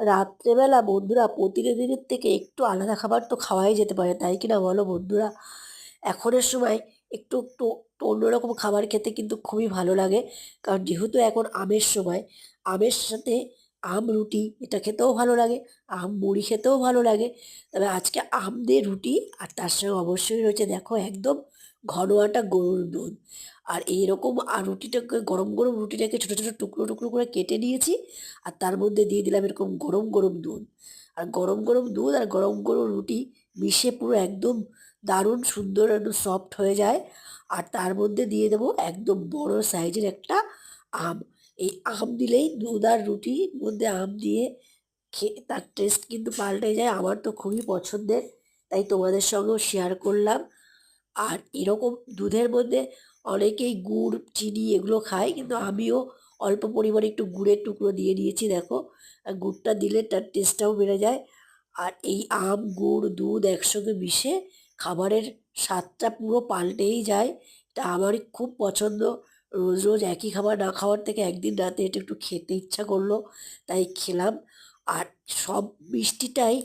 রাত্রেবেলা বন্ধুরা প্রতিদিনের থেকে একটু আলাদা খাবার তো খাওয়াই যেতে পারে, তাই কি না বলো বন্ধুরা? এখনের সময় একটু অন্যরকম খাবার খেতে কিন্তু খুবই ভালো লাগে। কারণ যেহেতু এখন আমের সময়, আমের সাথে আম রুটি এটা খেতেও ভালো লাগে, আম মুড়ি খেতেও ভালো লাগে। তবে আজকে আম দিয়ে রুটি, আর তার সঙ্গে অবশ্যই রয়েছে দেখো একদম ঘন গরুর দুধ। আর এইরকম রুটিটাকে গরম গরম রুটিটাকে ছোট ছোট টুকরো টুকরো করে কেটে নিয়েছি, আর তার মধ্যে দিয়ে দিলাম এরকম গরম গরম দুধ। আর গরম গরম দুধ আর গরম গরম রুটি মিশে পুরো একদম দারুণ সুন্দর একদম সফট হয়ে যায়। আর তার মধ্যে দিয়ে দেবো একদম বড় সাইজের একটা আম। এই আম দিলেই দুধ আর রুটির মধ্যে আম দিয়ে খেয়ে তার টেস্ট কিন্তু পাল্টে যায়। আমার তো খুবই পছন্দের, তাই তোমাদের সঙ্গেও শেয়ার করলাম। আর এরকম দুধের মধ্যে অনেকেই গুড় চিনি এগুলো খায়, কিন্তু আমিও অল্প পরিমাণে একটু গুড়ের টুকরো দিয়ে দিয়েছি দেখো। আর গুড়টা দিলে তার টেস্টটাও বেড়ে যায়। আর এই আম গুড় দুধ একসঙ্গে মিশে খাবারের স্বাদটা পুরো পাল্টেই যায়। এটা আমারই খুব পছন্দ। রোজ রোজ একই খাবার না খাওয়ার থেকে একদিন রাতে এটা একটু খেতে ইচ্ছা করলো, তাই খেলাম। আর সব মিষ্টিটাই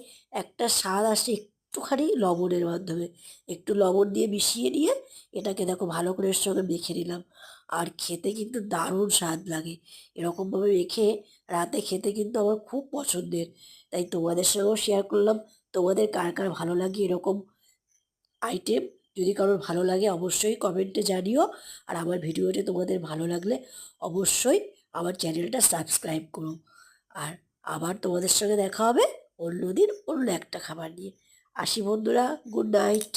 একটা স্বাদ আসে একটুখানি লবণের মাধ্যমে। একটু লবণ দিয়ে মিশিয়ে নিয়ে এটাকে দেখো ভালো করে এর সঙ্গে মেখে নিলাম। আর খেতে কিন্তু দারুণ স্বাদ লাগে। এরকমভাবে মেখে রাতে খেতে কিন্তু আমার খুব পছন্দের, তাই তোমাদের সঙ্গেও শেয়ার করলাম। তোমাদের কার কার ভালো লাগে এরকম আইটেম? যদি কারোর ভালো লাগে অবশ্যই কমেন্টে জানিও। আর আমার ভিডিওটি তোমাদের ভালো লাগলে অবশ্যই আমার চ্যানেলটা সাবস্ক্রাইব করো। আর আবার তোমাদের সঙ্গে দেখা হবে অন্যদিন অন্য একটা খাবার নিয়ে। আসি বন্ধুরা, গুড নাইট।